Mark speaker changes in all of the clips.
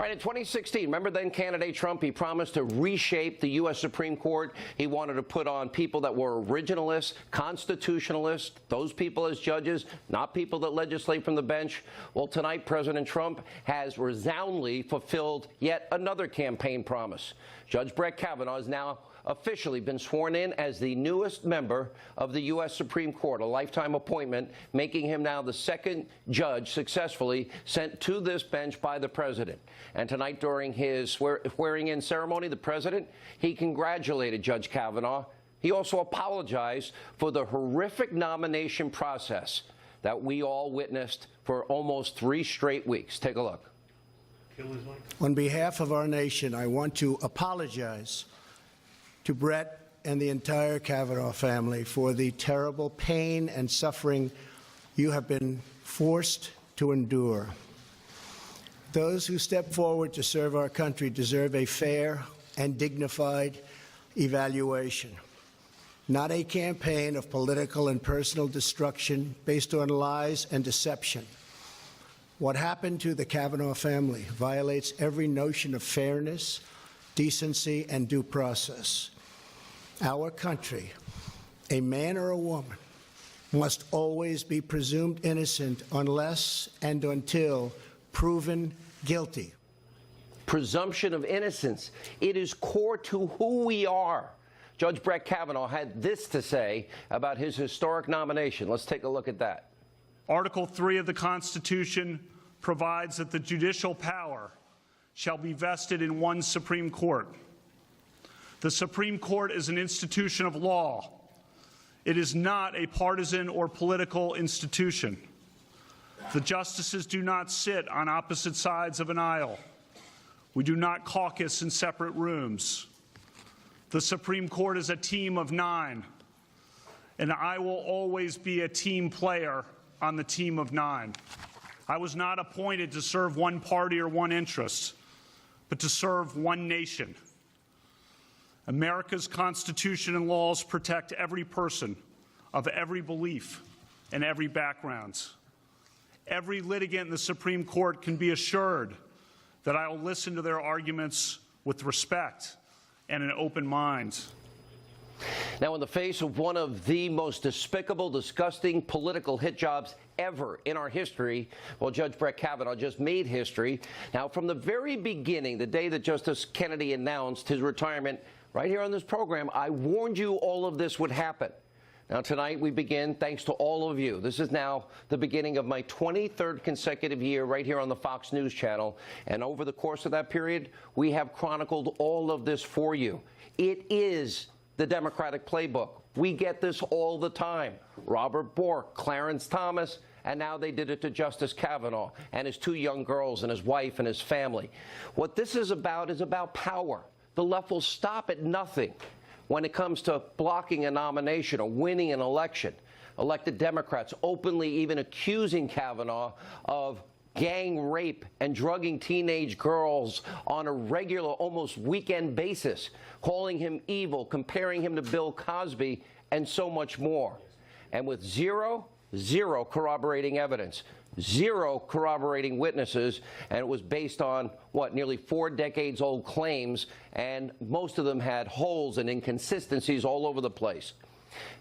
Speaker 1: All right, in 2016, remember then candidate Trump, he promised to reshape the U.S. Supreme Court. He wanted to put on people that were originalists, constitutionalists, those people as judges, not people that legislate from the bench. Well, tonight, President Trump has resoundingly fulfilled yet another campaign promise. Judge Brett Kavanaugh has now officially been sworn in as the newest member of the U.S. Supreme Court, a lifetime appointment, making him now the second judge successfully sent to this bench by the president. And tonight, during his swearing-in ceremony, the president, he congratulated Judge Kavanaugh. He also apologized for the horrific nomination process that we all witnessed for almost 3 straight weeks. Take a look.
Speaker 2: On behalf of our nation, I want to apologize to Brett and the entire Kavanaugh family for the terrible pain and suffering you have been forced to endure. Those who step forward to serve our country deserve a fair and dignified evaluation, not a campaign of political and personal destruction based on lies and deception. What happened to the Kavanaugh family violates every notion of fairness, decency, and due process. Our country, a man or a woman, must always be presumed innocent unless and until proven guilty.
Speaker 1: Presumption of innocence. It is core to who we are. Judge Brett Kavanaugh had this to say about his historic nomination. Let's take a look at that.
Speaker 3: Article 3 of the Constitution provides that the judicial power shall be vested in one Supreme Court. The Supreme Court is an institution of law. It is not a partisan or political institution. The justices do not sit on opposite sides of an aisle. We do not caucus in separate rooms. The Supreme Court is a team of 9, and I will always be a team player on the team of 9. I was not appointed to serve one party or one interest, but to serve one nation. America's Constitution and laws protect every person of every belief and every background. Every litigant in the Supreme Court can be assured that I will listen to their arguments with respect and an open mind.
Speaker 1: Now, in the face of one of the most despicable, disgusting political hit jobs ever in our history, well, Judge Brett Kavanaugh just made history. Now, from the very beginning, the day that Justice Kennedy announced his retirement, right here on this program, I warned you all of this would happen. Now, tonight we begin, thanks to all of you. This is now the beginning of my 23rd consecutive year right here on the Fox News Channel. And over the course of that period, we have chronicled all of this for you. It is the Democratic playbook. We get this all the time. Robert Bork, Clarence Thomas, and now they did it to Justice Kavanaugh and his 2 young girls and his wife and his family. What this is about power. The left will stop at nothing when it comes to blocking a nomination or winning an election. Elected Democrats openly even accusing Kavanaugh of gang rape and drugging teenage girls on a regular, almost weekend basis, calling him evil, comparing him to Bill Cosby, and so much more. And with zero corroborating evidence, 0 corroborating witnesses, and it was based on, what, nearly 4 decades-old claims, and most of them had holes and inconsistencies all over the place.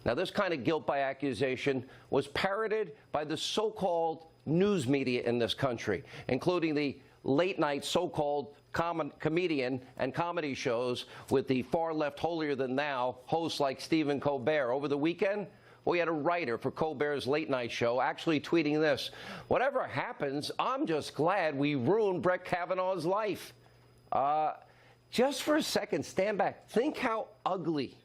Speaker 1: Now, this kind of guilt by accusation was parroted by the so-called news media in this country, including the late-night so-called comedian and comedy shows with the far-left holier-than-thou hosts like Stephen Colbert. Over the weekend, we had a writer for Colbert's late-night show actually tweeting this: "Whatever happens, I'm just glad we ruined Brett Kavanaugh's life." Just for a second, stand back. Think how ugly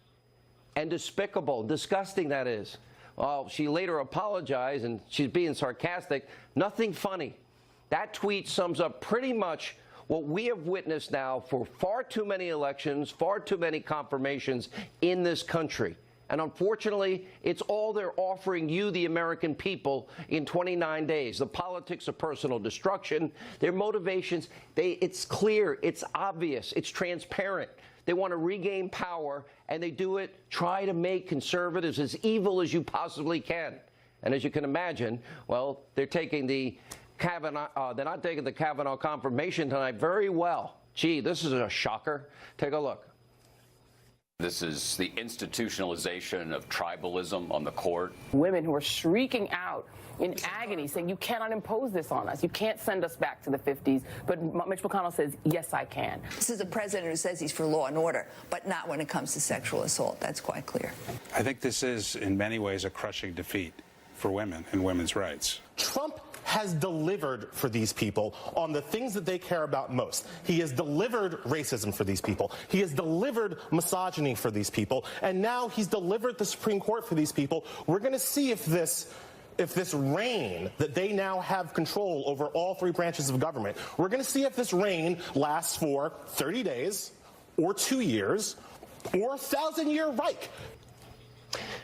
Speaker 1: and despicable, disgusting that is. Well, she later apologized, and she's being sarcastic. Nothing funny. That tweet sums up pretty much what we have witnessed now for far too many elections, far too many confirmations in this country. And unfortunately, it's all they're offering you, the American people, in 29 days. The politics of personal destruction, their motivations, it's clear, it's obvious, it's transparent. They want to regain power, and they do it, try to make conservatives as evil as you possibly can. And as you can imagine, well, they're taking the Kavanaugh, they're not taking the Kavanaugh confirmation tonight very well. Gee, this is a shocker. Take a look.
Speaker 4: This is the institutionalization of tribalism on the court.
Speaker 5: Women who are shrieking out in agony, saying, you cannot impose this on us. You can't send us back to the 50s. But Mitch McConnell says, yes, I can.
Speaker 6: This is a president who says he's for law and order, but not when it comes to sexual assault. That's quite clear.
Speaker 7: I think this is, in many ways, a crushing defeat for women and women's rights.
Speaker 8: Trump has delivered for these people on the things that they care about most. He has delivered racism for these people. He has delivered misogyny for these people. And now he's delivered the Supreme Court for these people. We're going to see if this reign that they now have control over all three branches of government, we're going to see if this reign lasts for 30 days or 2 years or a 1,000-year Reich.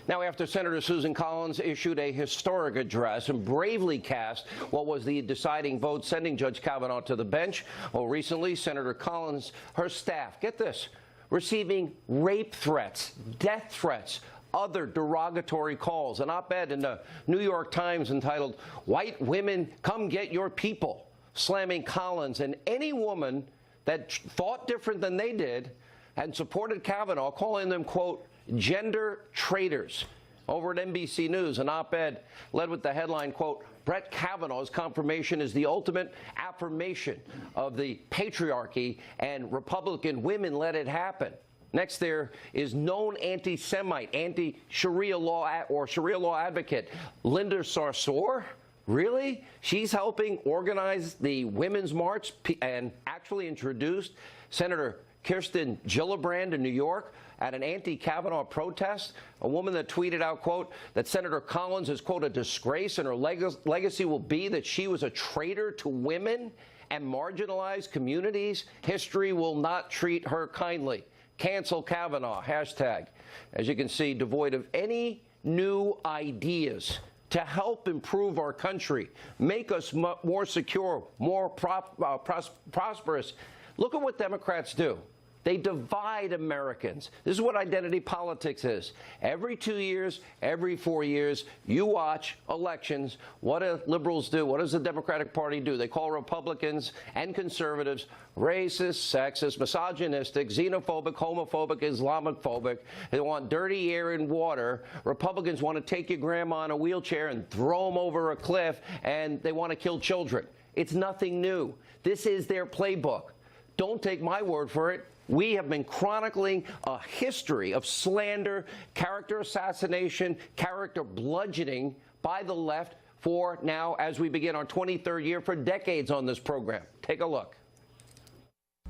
Speaker 1: Now, after Senator Susan Collins issued a historic address and bravely cast what was the deciding vote sending Judge Kavanaugh to the bench, well, recently, Senator Collins, her staff, get this, receiving rape threats, death threats, other derogatory calls. An op-ed in the New York Times entitled, "White Women, Come Get Your People," slamming Collins and any woman that thought different than they did and supported Kavanaugh, calling them, quote, gender traitors. Over at NBC News, an op-ed led with the headline, quote, Brett Kavanaugh's confirmation is the ultimate affirmation of the patriarchy, and Republican women let it happen. Next there is known anti-Semite, anti-Sharia law or Sharia law advocate Linda Sarsour. Really? She's helping organize the Women's March and actually introduced Senator Kirsten Gillibrand in New York at an anti-Kavanaugh protest, a woman that tweeted out, quote, that Senator Collins is, quote, a disgrace and her legacy will be that she was a traitor to women and marginalized communities. History will not treat her kindly. Cancel Kavanaugh, hashtag. As you can see, devoid of any new ideas to help improve our country, make us more secure, more prosperous. Look at what Democrats do. They divide Americans. This is what identity politics is. Every 2 years, every 4 years, you watch elections. What do liberals do? What does the Democratic Party do? They call Republicans and conservatives racist, sexist, misogynistic, xenophobic, homophobic, Islamophobic. They want dirty air and water. Republicans want to take your grandma in a wheelchair and throw them over a cliff, and they want to kill children. It's nothing new. This is their playbook. Don't take my word for it. We have been chronicling a history of slander, character assassination, character bludgeoning by the left for now, as we begin our 23rd year, for decades on this program. Take a look.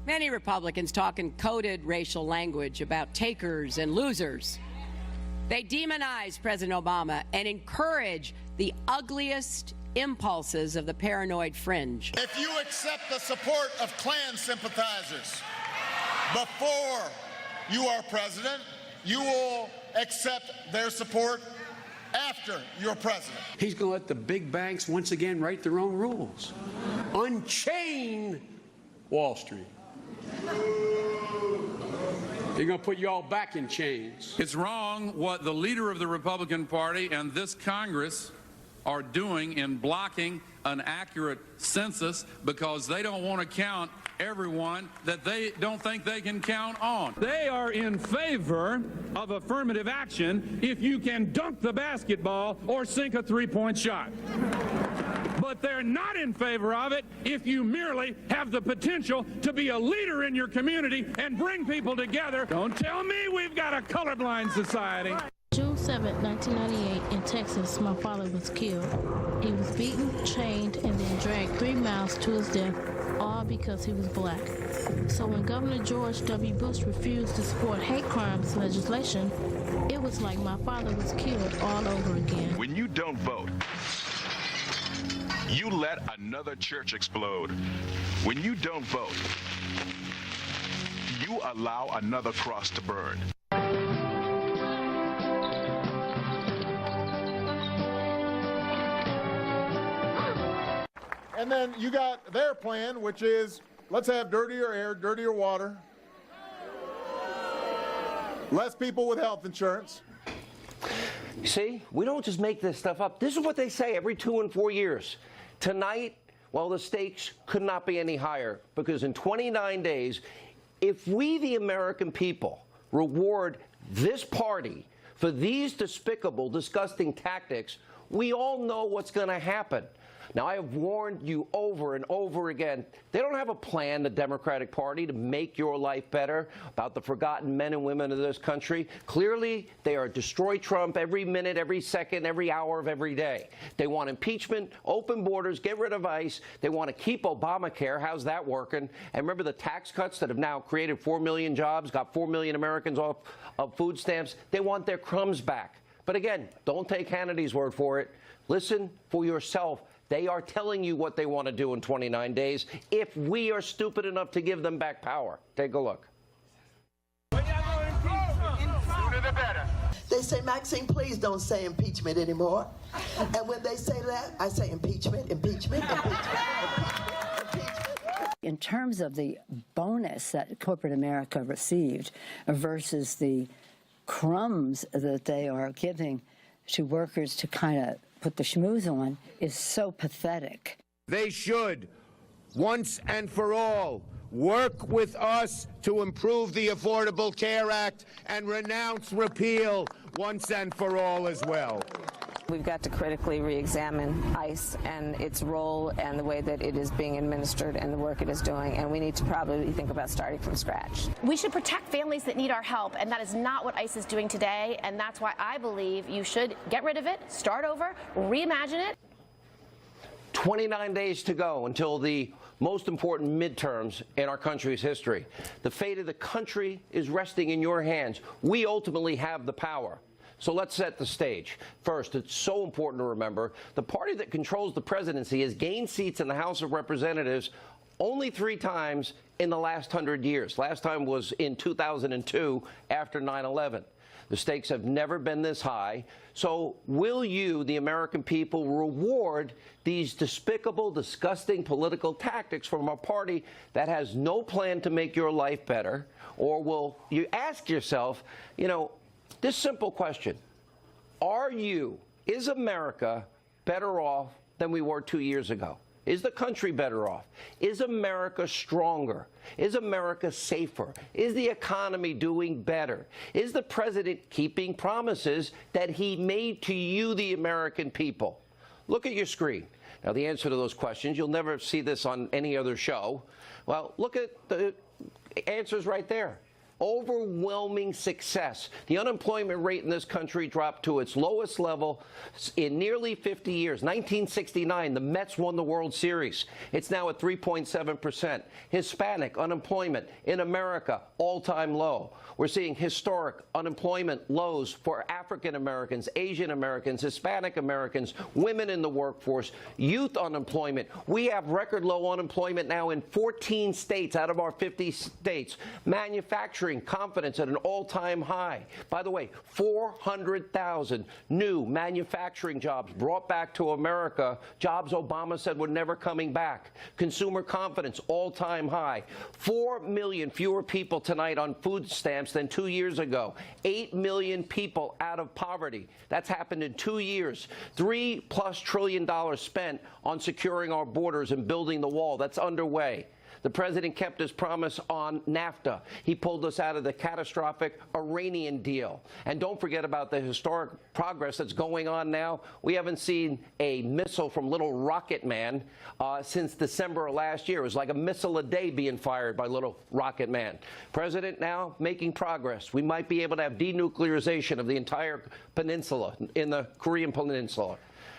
Speaker 9: Many Republicans talk in coded racial language about takers and losers. They demonize President Obama and encourage the ugliest impulses of the paranoid fringe.
Speaker 10: If you accept the support of Klan sympathizers before you are president, you will accept their support after you're president.
Speaker 11: He's going to let the big banks once again write their own rules. Unchain Wall Street. They're going to put you all back in chains.
Speaker 12: It's wrong what the leader of the Republican Party and this Congress are doing in blocking an accurate census because they don't want to count everyone that they don't think they can count on.
Speaker 13: They are in favor of affirmative action if you can dunk the basketball or sink a three-point shot. But they're not in favor of it if you merely have the potential to be a leader in your community and bring people together. Don't tell me we've got a colorblind society.
Speaker 14: June 7, 1998, in Texas, my father was killed. He was beaten, chained, and then dragged 3 miles to his death, all because he was black. So when Governor George W. Bush refused to support hate crimes legislation, it was like my father was killed all over again.
Speaker 15: When you don't vote, you let another church explode. When you don't vote, you allow another cross to burn.
Speaker 10: And then you got their plan, which is let's have dirtier air, dirtier water, less people with health insurance.
Speaker 1: See, we don't just make this stuff up. This is what they say every 2 and 4 years. Tonight, Well, the stakes could not be any higher, because in 29 days, if we, the American people, reward this party for these despicable, disgusting tactics, we all know what's going to happen. Now, I have warned you over and over again, they don't have a plan, the Democratic Party, to make your life better, about the forgotten men and women of this country. Clearly, they are destroy Trump every minute, every second, every hour of every day. They want impeachment, open borders, get rid of ICE. They want to keep Obamacare. How's that working? And remember the tax cuts that have now created 4 million jobs, got 4 million Americans off of food stamps? They want their crumbs back. But again, don't take Hannity's word for it. Listen for yourself. They are telling you what they want to do in 29 days if we are stupid enough to give them back power. Take a look.
Speaker 16: Sooner the better. They say, Maxine, please don't say impeachment anymore. And when they say that, I say impeachment, impeachment, impeachment, impeachment.
Speaker 17: In terms of the bonus that corporate America received versus the crumbs that they are giving to workers to kind of put the schmooze on is so pathetic.
Speaker 18: They should, once and for all, work with us to improve the Affordable Care Act and renounce repeal once and for all as well.
Speaker 19: We've got to critically re-examine ICE and its role and the way that it is being administered and the work it is doing, and we need to probably think about starting from scratch.
Speaker 20: We should protect families that need our help, and that is not what ICE is doing today, and that's why I believe you should get rid of it, start over, reimagine it.
Speaker 1: 29 days to go until the most important midterms in our country's history. The fate of the country is resting in your hands. We ultimately have the power. So let's set the stage. First, it's so important to remember, the party that controls the presidency has gained seats in the House of Representatives only 3 times in the last 100 years. Last time was in 2002 after 9/11. The stakes have never been this high. So will you, the American people, reward these despicable, disgusting political tactics from a party that has no plan to make your life better? Or will you ask yourself, this simple question: is America better off than we were 2 years ago? Is the country better off? Is America stronger? Is America safer? Is the economy doing better? Is the president keeping promises that he made to you, the American people? Look at your screen. Now, the answer to those questions, you'll never see this on any other show. Well, look at the answers right there. Overwhelming success. The unemployment rate in this country dropped to its lowest level in nearly 50 years. 1969, the Mets won the World Series. It's now at 3.7%. Hispanic unemployment in America, all-time low. We're seeing historic unemployment lows for African Americans, Asian Americans, Hispanic Americans, women in the workforce, youth unemployment. We have record low unemployment now in 14 states out of our 50 states. Manufacturing confidence at an all-time high. By the way, 400,000 new manufacturing jobs brought back to America, jobs Obama said were never coming back. Consumer confidence, all-time high. 4 million fewer people tonight on food stamps than 2 years ago. 8 million people out of poverty. That's happened in 2 years. $3+ trillion spent on securing our borders and building the wall. That's underway. The president kept his promise on NAFTA. He pulled us out of the catastrophic Iranian deal. And don't forget about the historic progress that's going on now. We haven't seen a missile from Little Rocket Man since December of last year. It was like a missile a day being fired by Little Rocket Man. President now making progress. We might be able to have denuclearization of the entire peninsula, in the Korean Peninsula.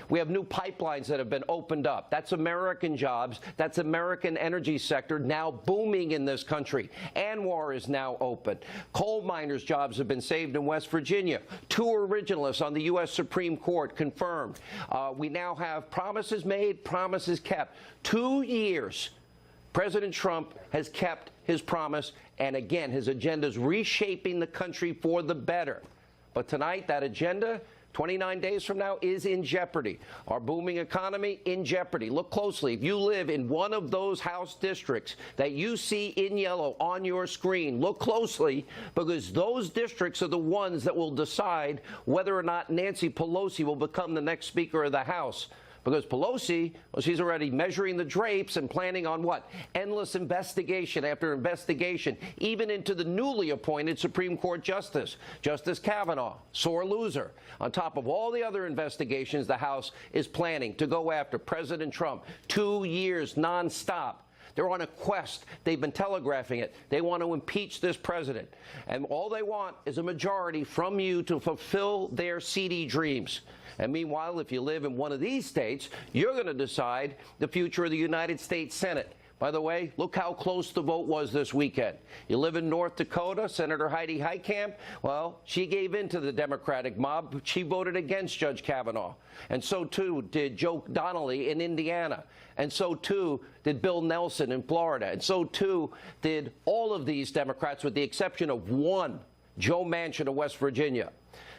Speaker 1: We have new pipelines that have been opened up. That's American jobs. That's American energy sector now booming in this country. ANWR is now open. Coal miners' jobs have been saved in West Virginia. 2 originalists on the U.S. Supreme Court confirmed. We now have promises made, promises kept. 2 years. President Trump has kept his promise, and again, his agenda is reshaping the country for the better. But tonight, that agenda, 29 days from now, is in jeopardy. Our booming economy in jeopardy. Look closely. If you live in one of those House districts that you see in yellow on your screen, look closely, because those districts are the ones that will decide whether or not Nancy Pelosi will become the next Speaker of the House. Because Pelosi, well, she's already measuring the drapes and planning on what? Endless investigation after investigation, even into the newly appointed Supreme Court Justice, Justice Kavanaugh, sore loser. On top of all the other investigations the House is planning to go after President Trump, 2 years nonstop. They're on a quest. They've been telegraphing it. They want to impeach this president. And all they want is a majority from you to fulfill their seedy dreams. And meanwhile, if you live in one of these states, you're going to decide the future of the United States Senate. By the way, look how close the vote was this weekend. You live in North Dakota, Senator Heidi Heitkamp, well, she gave in to the Democratic mob. She voted against Judge Kavanaugh. And so, too, did Joe Donnelly in Indiana. And so, too, did Bill Nelson in Florida. And so, too, did all of these Democrats, with the exception of one, Joe Manchin of West Virginia.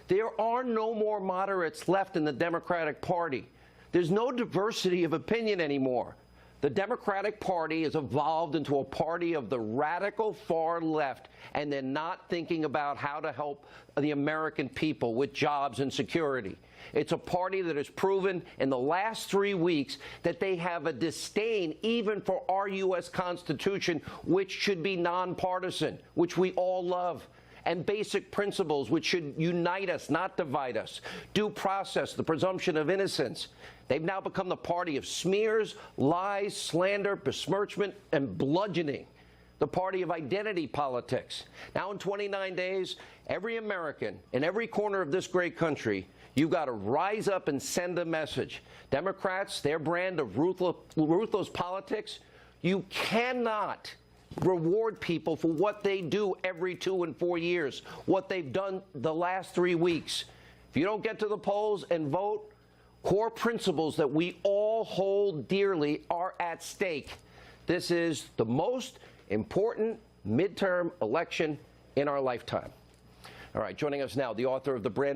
Speaker 1: There are no more moderates left in the Democratic Party. There's no diversity of opinion anymore. The Democratic Party has evolved into a party of the radical far left, and they're not thinking about how to help the American people with jobs and security. It's a party that has proven in the last 3 weeks that they have a disdain even for our U.S. Constitution, which should be nonpartisan, which we all love, and basic principles which should unite us, not divide us. Due process, the presumption of innocence. They've now become the party of smears, lies, slander, besmirchment, and bludgeoning. The party of identity politics. Now in 29 days, every American in every corner of this great country, you've got to rise up and send a message. Democrats, their brand of ruthless politics, you cannot reward people for what they do every 2 and 4 years, what they've done the last 3 weeks. If you don't get to the polls and vote, core principles that we all hold dearly are at stake. This is the most important midterm election in our lifetime. All right, joining us now, the author of the brand